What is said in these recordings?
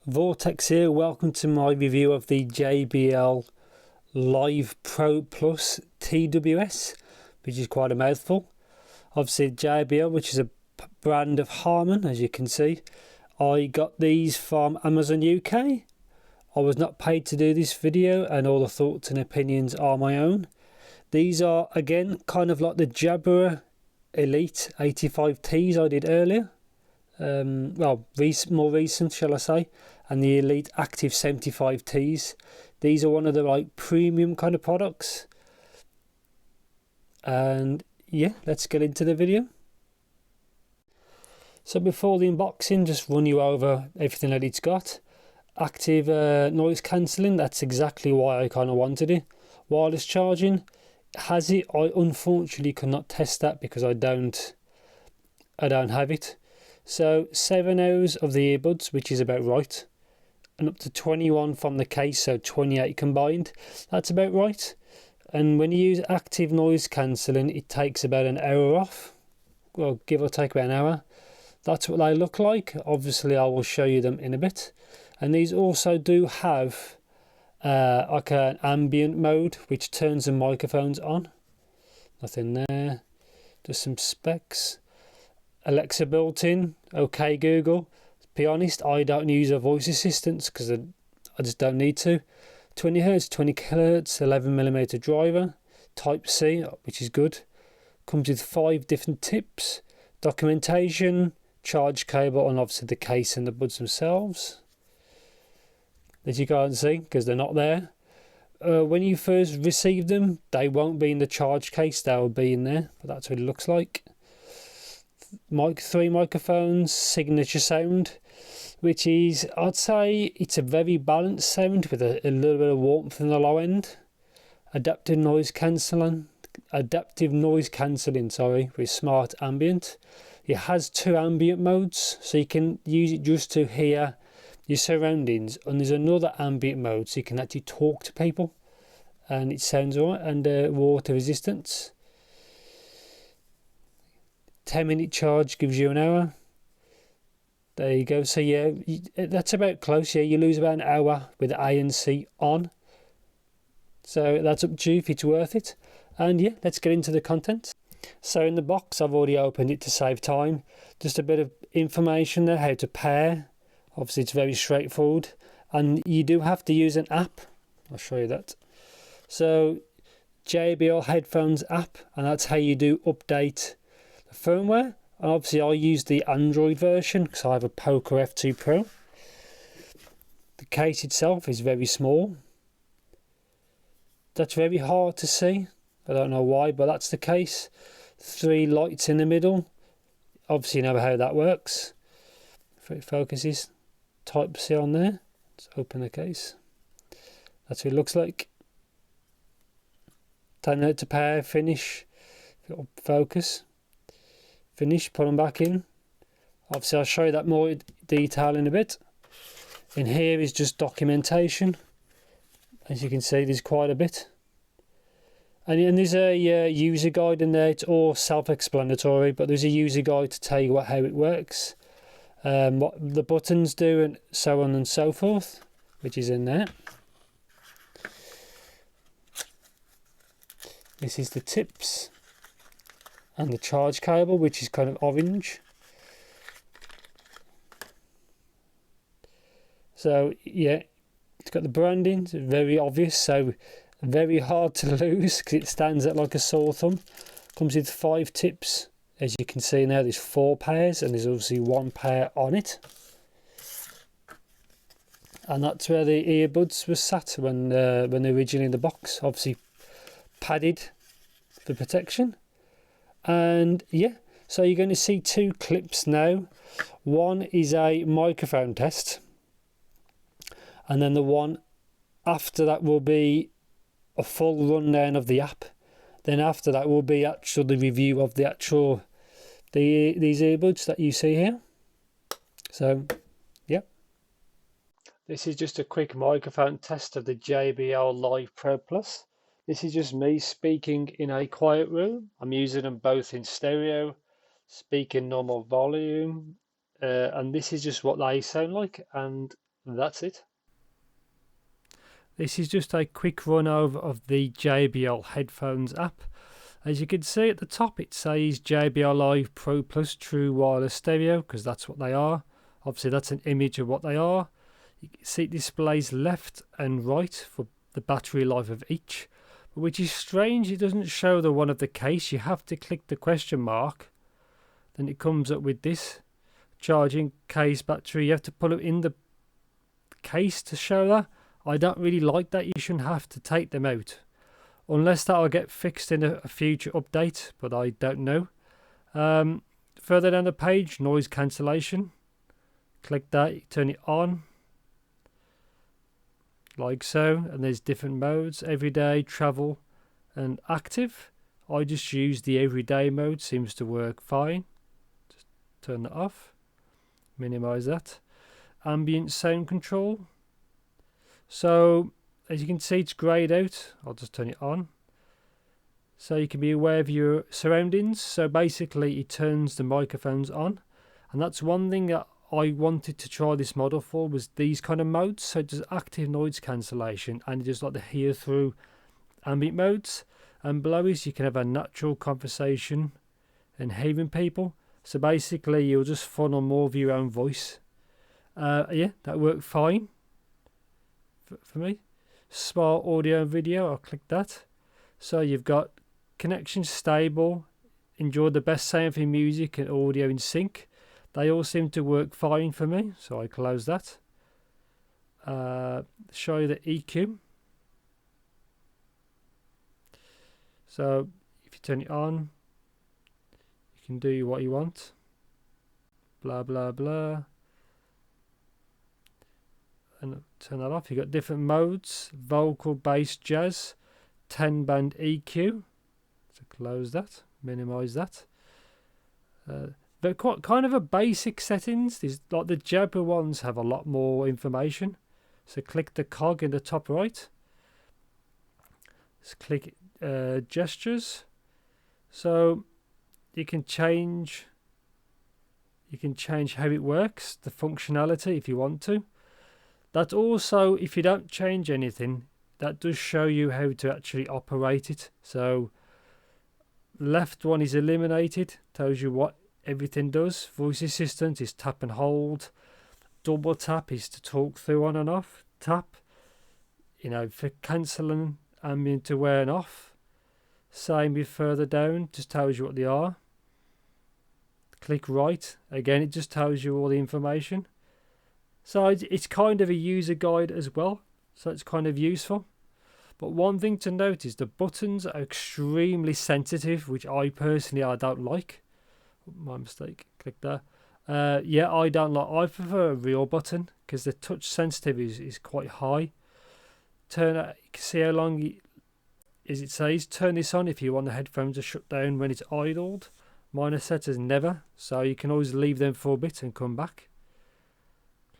Vortex here, welcome to my review of the JBL Live Pro Plus TWS, which is quite a mouthful. Obviously JBL, which is a brand of Harman, as you can see. I got these from Amazon UK. I was not paid to do this video and all the thoughts and opinions are my own. These are again kind of like the Jabra Elite 85Ts I did earlier. More recent shall I say, and the Elite Active 75Ts. These are one of the like premium kind of products, and yeah, let's get into the video. So before the unboxing, just run you over everything that it's got. Active noise cancelling, that's exactly why I kind of wanted it. Wireless charging, has it? I unfortunately could not test that because I don't have it. So 7 hours of the earbuds, which is about right, and up to 21 from the case, so 28 combined. That's about right. And when you use active noise cancelling, it takes about an hour off, well, give or take about an hour. That's what they look like. Obviously I will show you them in a bit. And these also do have like an ambient mode, which turns the microphones on. Nothing there, just some specs. Alexa built in. Okay Google. To be honest, I don't use a voice assistant because I just don't need to. 20 Hz, 20 kHz, 11mm driver, Type C, which is good. Comes with 5 different tips, documentation, charge cable, and obviously the case and the buds themselves, as you can't see because they're not there. When you first receive them, they won't be in the charge case, they'll be in there, but that's what it looks like. 3 microphones, signature sound, which is, I'd say it's a very balanced sound with a little bit of warmth in the low end. Adaptive noise cancelling, with smart ambient. It has 2 ambient modes, so you can use it just to hear your surroundings, and there's another ambient mode so you can actually talk to people, and it sounds alright. And water resistance. 10-minute charge gives you an hour. There you go. So yeah, that's about close. Yeah, you lose about an hour with ANC on. So that's up to you if it's worth it. And yeah, let's get into the content. So in the box, I've already opened it to save time. Just a bit of information there, how to pair. Obviously it's very straightforward, and you do have to use an app. I'll show you that. So JBL Headphones app, and that's how you do update the firmware. And obviously I use the Android version because I have a Poco F2 Pro. The case itself is very small. That's very hard to see. I don't know why, but that's the case. 3 lights in the middle. Obviously you know how that works. If it focuses, Type C on there. Let's open the case. That's what it looks like. Time out to pair, finish, focus. Finish, put them back in. Obviously I'll show you that more detail in a bit. In here is just documentation. As you can see, there's quite a bit. And there's a user guide in there. It's all self-explanatory, but there's a user guide to tell you how it works, what the buttons do, and so on and so forth, which is in there. This is the tips and the charge cable, which is kind of orange. So yeah, it's got the branding, it's very obvious, so very hard to lose because it stands out like a sore thumb. Comes with 5 tips, as you can see now. There's 4 pairs, and there's obviously 1 pair on it, and that's where the earbuds were sat when they're originally in the box. Obviously padded for protection. And yeah, so you're going to see 2 clips now. One is a microphone test, and then the one after that will be a full rundown of the app. Then after that will be actually the review of these earbuds that you see here. So yeah, this is just a quick microphone test of the JBL Live Pro Plus. This is just me speaking in a quiet room. I'm using them both in stereo, speaking normal volume, and this is just what they sound like. And And that's it. This is just a quick run over of the JBL Headphones app. As you can see at the top, it says JBL Live Pro Plus True Wireless Stereo, because that's what they are. Obviously, that's an image of what they are. You can see it displays left and right for the battery life of each, which is strange. It doesn't show the one of the case. You have to click the question mark. Then it comes up with this charging case battery. You have to put it in the case to show that. I don't really like that. You shouldn't have to take them out, unless that'll get fixed in a future update, but I don't know. Further down the page, noise cancellation. Click that, turn it on, like so, and there's different modes: everyday, travel, and active. I just use the everyday mode, seems to work fine. Just turn that off, minimize that. Ambient sound control. So as you can see, it's greyed out. I'll just turn it on, so you can be aware of your surroundings. So basically it turns the microphones on, and that's one thing that I wanted to try this model for, was these kind of modes. So it does active noise cancellation, and it does like the hear through ambient modes. And below is you can have a natural conversation and hearing people. So basically you'll just funnel more of your own voice. Yeah, that worked fine for me. Smart audio and video, I'll click that. So you've got connection stable, enjoy the best sound for music and audio in sync. They all seem to work fine for me, so I close that. Show you the EQ. So if you turn it on, you can do what you want. Blah blah blah. And turn that off. You've got different modes: vocal, bass, jazz, 10-band EQ. So close that, minimize that. They're quite kind of a basic settings. These, like the Jabra ones, have a lot more information. So click the cog in the top right. Just click gestures. So you can change how it works, the functionality, if you want to. That also, if you don't change anything, that does show you how to actually operate it. So left one is eliminated, tells you what everything does. Voice assistant is tap and hold. Double tap is to talk through on and off. Tap, for cancelling ambient to wear and off. Same with further down, just tells you what they are. Click right, again it just tells you all the information. So it's kind of a user guide as well, so it's kind of useful. But one thing to note is the buttons are extremely sensitive, which I don't like. My mistake, click there. Yeah, I don't like. I prefer a real button, because the touch sensitivity is quite high. You can see how long as it says. Turn this on if you want the headphones to shut down when it's idled. Mine are set as never, so you can always leave them for a bit and come back.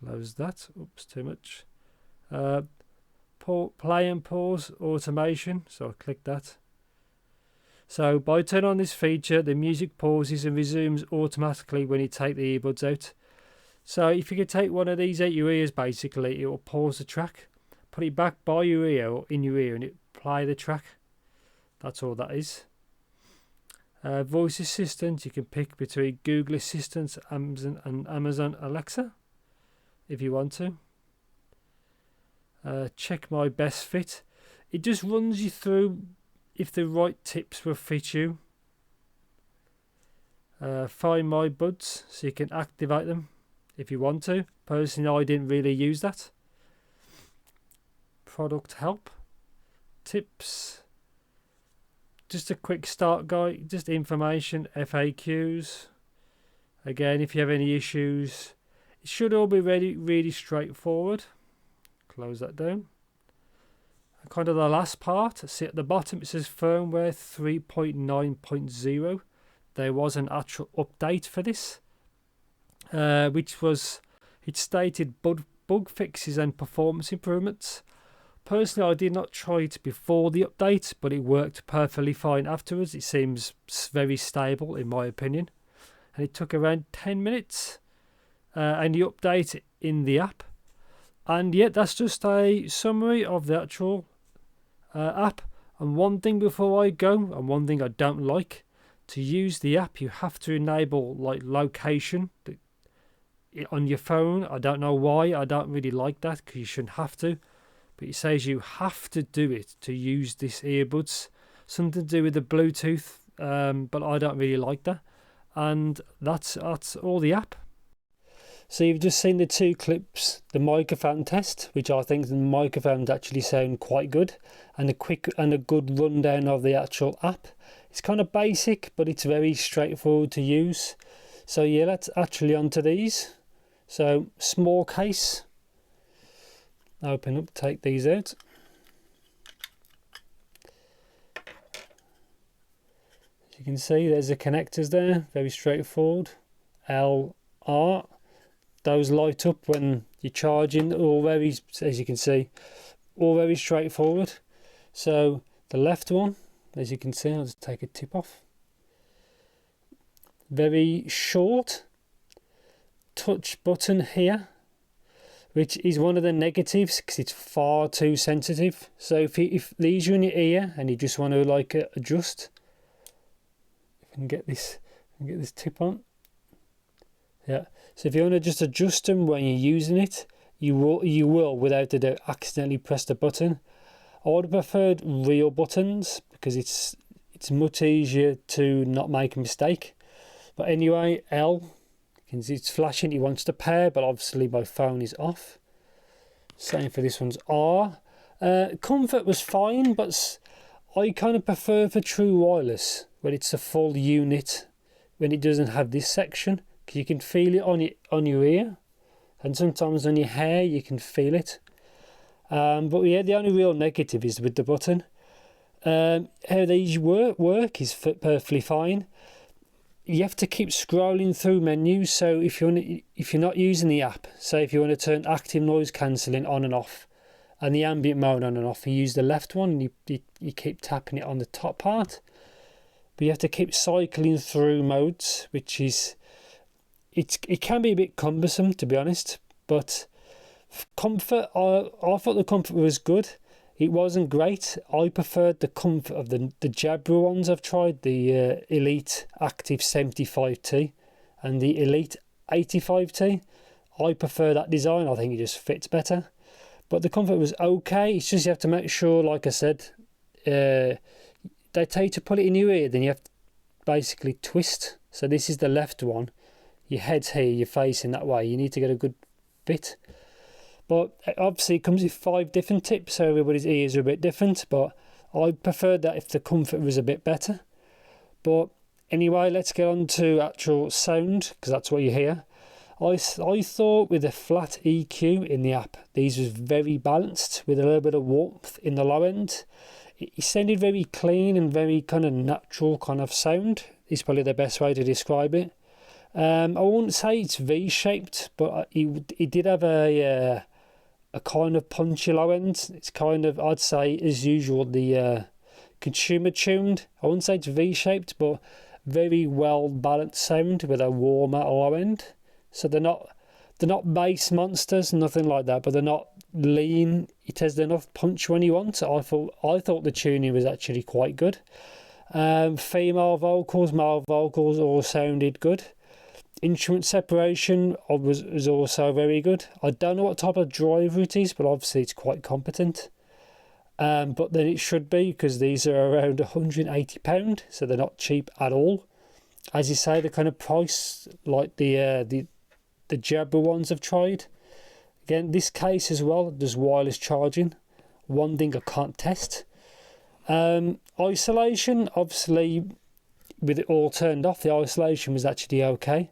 Close that. Oops, too much. Play and pause automation, so I click that. So by turning on this feature, the music pauses and resumes automatically when you take the earbuds out. So if you could take one of these out your ears, basically it will pause the track, put it back by your ear or in your ear, and it play the track. That's all that is. Voice assistant, you can pick between Google Assistant, Amazon and Amazon Alexa if you want to. Check my best fit. It just runs you through if the right tips will fit you. Find my buds, so you can activate them if you want to. Personally, I didn't really use that. Product help, tips, just a quick start guide, just information, FAQs. Again, if you have any issues, it should all be really straightforward. Close that down. And kind of the last part, see at the bottom it says firmware 3.9.0. There was an actual update for this, which was, it stated bug fixes and performance improvements. Personally, I did not try it before the update, but it worked perfectly fine afterwards. It seems very stable in my opinion, and it took around 10 minutes. And the update in the app And yeah, that's just a summary of the actual app. And one thing before I go, and one thing I don't like, to use the app you have to enable like location on your phone. I don't know why. I don't really like that, because you shouldn't have to, but it says you have to do it to use this earbuds. Something to do with the Bluetooth, but I don't really like that. And that's all the app. So you've just seen the two clips, the microphone test, which I think the microphones actually sound quite good, and a good rundown of the actual app. It's kind of basic, but it's very straightforward to use. So yeah, let's actually onto these. So small case, open up, take these out. As you can see, there's the connectors there, very straightforward. L, R. Those light up when you're charging, all very, as you can see, all very straightforward. So the left one, as you can see, I'll just take a tip off. Very short touch button here, which is one of the negatives because it's far too sensitive. So if these are in your ear and you just want to like adjust, if I can get this tip on. Yeah, so if you want to just adjust them when you're using it, you will without a doubt accidentally press the button. I would have preferred real buttons because it's much easier to not make a mistake. But anyway, L, you can see it's flashing, it wants to pair, but obviously my phone is off. Same for this one's R. Comfort was fine, but I kind of prefer for true wireless when it's a full unit, when it doesn't have this section. You can feel it on your ear, and sometimes on your hair you can feel it. But yeah, the only real negative is with the button. How these work is perfectly fine. You have to keep scrolling through menus. So if you're not using the app, say if you want to turn active noise cancelling on and off, and the ambient mode on and off, you use the left one, and you keep tapping it on the top part. But you have to keep cycling through modes, which is it can be a bit cumbersome, to be honest. But comfort, I thought the comfort was good. It wasn't great. I preferred the comfort of the Jabra ones I've tried, the Elite Active 75T and the Elite 85T. I prefer that design. I think it just fits better. But the comfort was okay. It's just you have to make sure, like I said, they tell you to put it in your ear, then you have to basically twist. So this is the left one. Your head's here, you're facing that way. You need to get a good bit. But obviously it comes with 5 different tips, so everybody's ears are a bit different. But I preferred that if the comfort was a bit better. But anyway, let's get on to actual sound, because that's what you hear. I thought with a flat EQ in the app, these was very balanced with a little bit of warmth in the low end. It sounded very clean and very kind of natural kind of sound. Is probably the best way to describe it. I wouldn't say it's V-shaped, but it did have a kind of punchy low end. It's kind of, I'd say, as usual, the consumer tuned. I wouldn't say it's V-shaped, but very well balanced sound with a warmer low end. So they're not bass monsters, nothing like that, but they're not lean. It has enough punch when you want. So I thought the tuning was actually quite good. Female vocals, male vocals all sounded good. Instrument separation was also very good. I don't know what type of driver it is, but obviously it's quite competent. But then it should be, because these are around £180, so they're not cheap at all. As you say, the kind of price like the Jabra ones I've tried. Again, this case as well, there's wireless charging. One thing I can't test. Isolation, obviously, with it all turned off, the isolation was actually okay.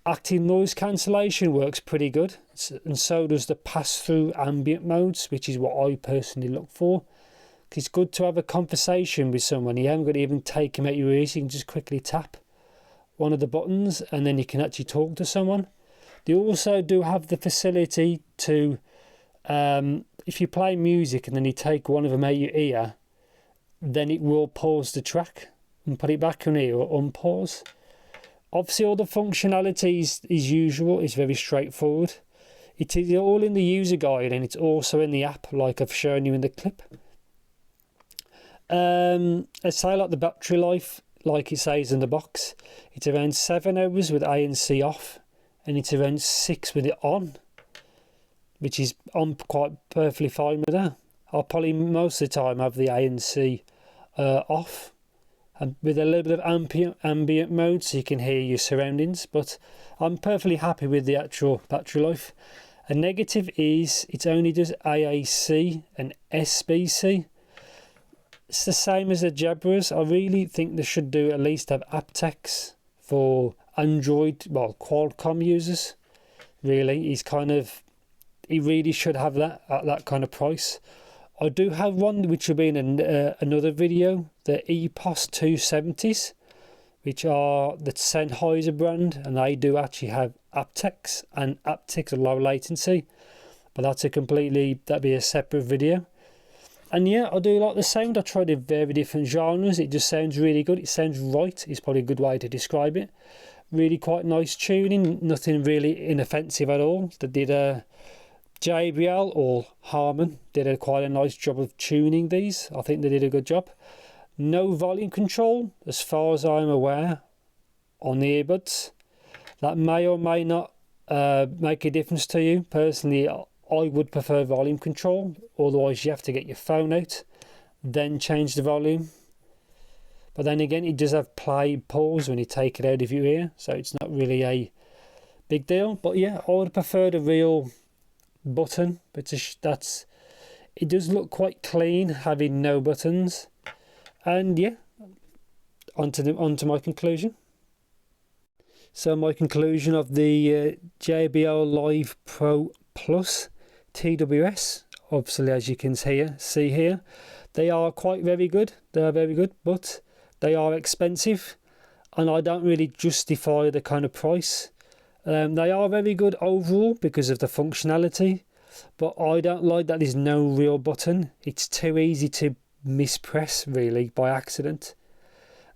Active noise cancellation works pretty good, and so does the pass-through ambient modes, which is what I personally look for. It's good to have a conversation with someone. You haven't got to even take them out your ears. You can just quickly tap one of the buttons and then you can actually talk to someone. They also do have the facility to, if you play music and then you take one of them out your ear, then it will pause the track and put it back on ear or unpause. Obviously all the functionality is usual, it's very straightforward. It is all in the user guide, and it's also in the app, like I've shown you in the clip. Let's say like the battery life, like it says in the box, it's around 7 hours with ANC off, and it's around 6 with it on, which is, I'm quite perfectly fine with that. I'll probably most of the time have the ANC off, and with a little bit of ambient mode so you can hear your surroundings, but I'm perfectly happy with the actual battery life. A negative is it only does AAC and SBC. It's the same as the Jabras. I really think they should do at least have aptX for Android, well, Qualcomm users. Really, he really should have that at that kind of price. I do have one which will be in another video, the EPOS 270s, which are the Sennheiser brand, and they do actually have aptX and aptX low latency, but that'd be a separate video. And yeah, I do like the sound. I tried a very different genres. It just sounds really good. It sounds right. It's probably a good way to describe it. Really quite nice tuning. Nothing really inoffensive at all. They did a JBL or Harman did quite a nice job of tuning these. I think they did a good job. No volume control, as far as I'm aware, on the earbuds. That may or may not make a difference to you. Personally, I would prefer volume control. Otherwise, you have to get your phone out, then change the volume. But then again, it does have play pause when you take it out of your ear, so it's not really a big deal. But yeah, I would prefer the real button, but it does look quite clean having no buttons. And yeah, onto my conclusion. So my conclusion of the JBL Live Pro Plus TWS, obviously as you can see here, they are very good. They are very good, but they are expensive, and I don't really justify the kind of price. They are very good overall because of the functionality, but I don't like that there's no real button. It's too easy to mispress really by accident,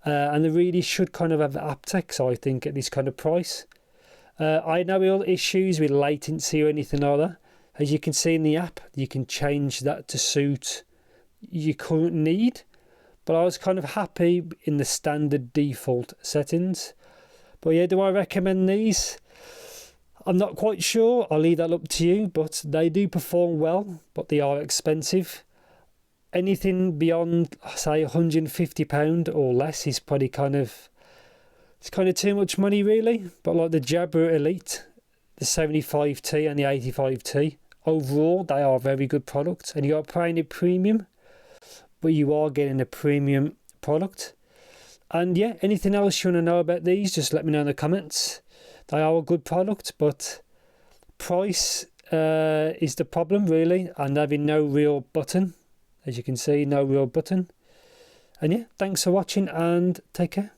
and they really should kind of have aptX, I think, at this kind of price. I had no real issues with latency or anything like that. As you can see in the app, you can change that to suit your current need, but I was kind of happy in the standard default settings. But yeah, do I recommend these? I'm not quite sure. I'll leave that up to you, but they do perform well, but they are expensive. Anything beyond, say, £150 or less is probably it's kind of too much money really. But like the Jabra Elite, the 75T and the 85T, overall they are very good products, and you are paying a premium, but you are getting a premium product. And yeah, anything else you want to know about these, just let me know in the comments. They are a good product, but price is the problem really, and having no real button. As you can see, no real button. And yeah, thanks for watching and take care.